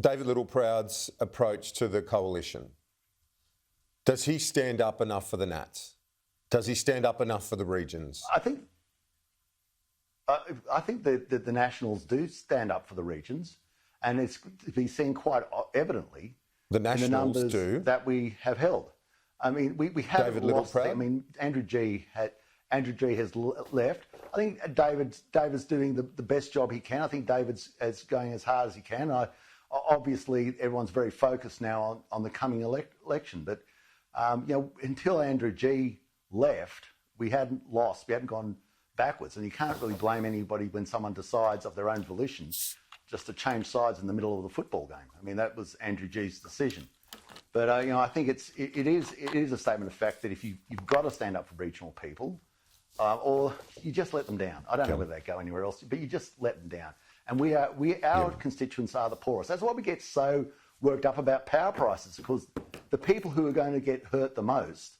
David Littleproud's approach to the coalition. Does he stand up enough for the Nats? Does he stand up enough for the regions? I think that the Nationals do stand up for the regions, and it's to be seen quite evidently The Nationals in the numbers do. that we have held. I mean, we have David lost. Littleproud? I mean, Andrew G has left. I think David's doing the best job he can. I think David's going as hard as he can. Obviously, everyone's very focused now on the coming election, but until Andrew G left, we hadn't lost. We hadn't gone backwards, and you can't really blame anybody when someone decides of their own volition just to change sides in the middle of the football game. I mean, that was Andrew G's decision. But I think it is a statement of fact that if you've got to stand up for regional people, or you just let them down. I don't know whether they go anywhere else, but you just let them down. And our constituents are the poorest. That's why we get so worked up about power prices, because the people who are going to get hurt the most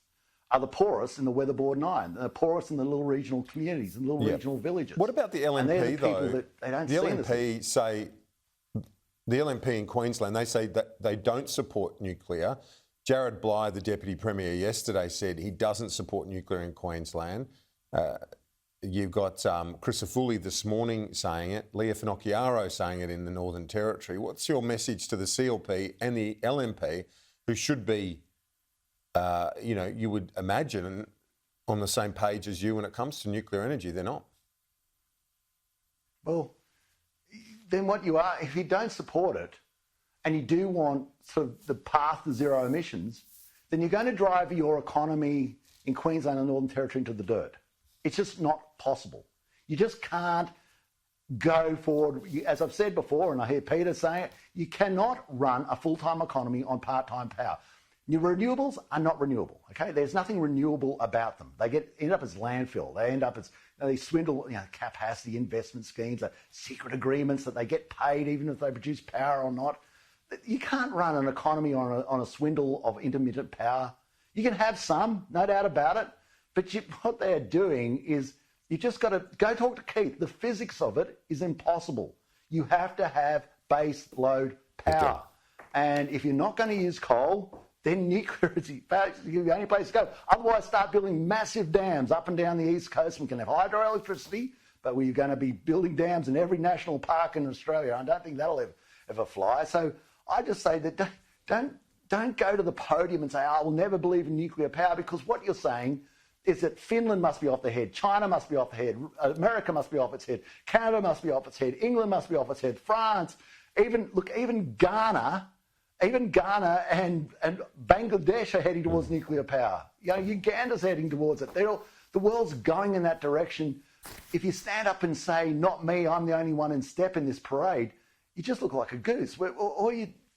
are the poorest in the weatherboard nine, the poorest in the little regional communities and little regional villages. What about the LNP, and they're the people though? That they don't the LNP say the LNP in Queensland, they say that they don't support nuclear. Jared Bligh, the Deputy Premier, yesterday said he doesn't support nuclear in Queensland. You've got Chris Afuli this morning saying it, Leah Finocchiaro saying it in the Northern Territory. What's your message to the CLP and the LNP, who should be, you would imagine, on the same page as you when it comes to nuclear energy? They're not. Well, then what you are, if you don't support it and you do want sort of the path to zero emissions, then you're going to drive your economy in Queensland and Northern Territory into the dirt. It's just not possible. You just can't go forward. As I've said before, and I hear Peter saying it, you cannot run a full-time economy on part-time power. Your renewables are not renewable, okay? There's nothing renewable about them. They end up as landfill. They end up as, they swindle, capacity investment schemes, secret agreements that they get paid even if they produce power or not. You can't run an economy on a swindle of intermittent power. You can have some, no doubt about it, but what they're doing is you just got to go talk to Keith. The physics of it is impossible. You have to have base load power. Okay. And if you're not going to use coal, then nuclear is the only place to go. Otherwise, start building massive dams up and down the East Coast. We can have hydroelectricity, but we're going to be building dams in every national park in Australia. I don't think that'll ever fly. So I just say that don't go to the podium and say, I will never believe in nuclear power, because what you're saying is that Finland must be off the head, China must be off the head, America must be off its head, Canada must be off its head, England must be off its head, France, even Ghana and Bangladesh are heading towards nuclear power. Uganda's heading towards it. The world's going in that direction. If you stand up and say, not me, I'm the only one in step in this parade, you just look like a goose.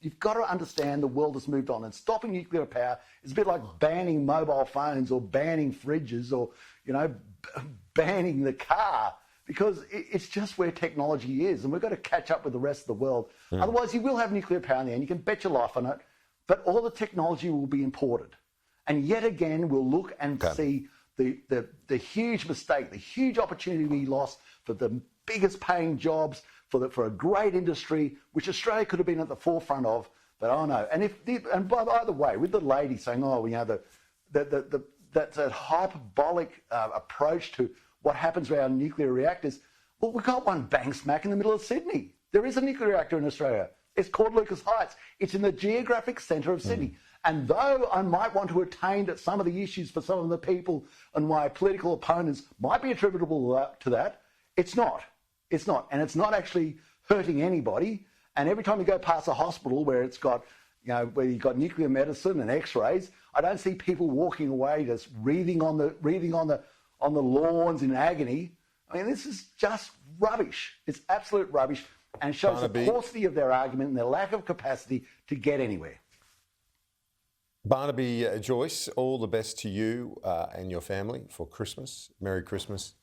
You've got to understand the world has moved on, and stopping nuclear power is a bit like banning mobile phones or banning fridges or, banning the car, because it's just where technology is, and we've got to catch up with the rest of the world. Otherwise, you will have nuclear power in the end. You can bet your life on it, but all the technology will be imported. And yet again, we'll look and see the huge mistake, the huge opportunity we lost for the biggest paying jobs, for a great industry, which Australia could have been at the forefront of, but oh no. And by the way, with the lady saying, that's a hyperbolic approach to what happens with our nuclear reactors. Well, we've got one bang smack in the middle of Sydney. There is a nuclear reactor in Australia. It's called Lucas Heights. It's in the geographic centre of Sydney. And though I might want to attain that some of the issues for some of the people and my political opponents might be attributable to that, it's not. It's not. And it's not actually hurting anybody. And every time you go past a hospital where it's got, where you've got nuclear medicine and X-rays, I don't see people walking away just wreathing on the lawns in agony. I mean, this is just rubbish. It's absolute rubbish, and shows Barnaby, the paucity of their argument and their lack of capacity to get anywhere. Barnaby, Joyce, all the best to you and your family for Christmas. Merry Christmas.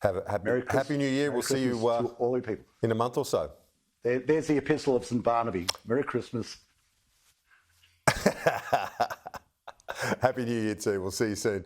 Have a happy New Year. We'll see you all you people in a month or so. There's the epistle of St. Barnaby. Merry Christmas. Happy New Year too. We'll see you soon.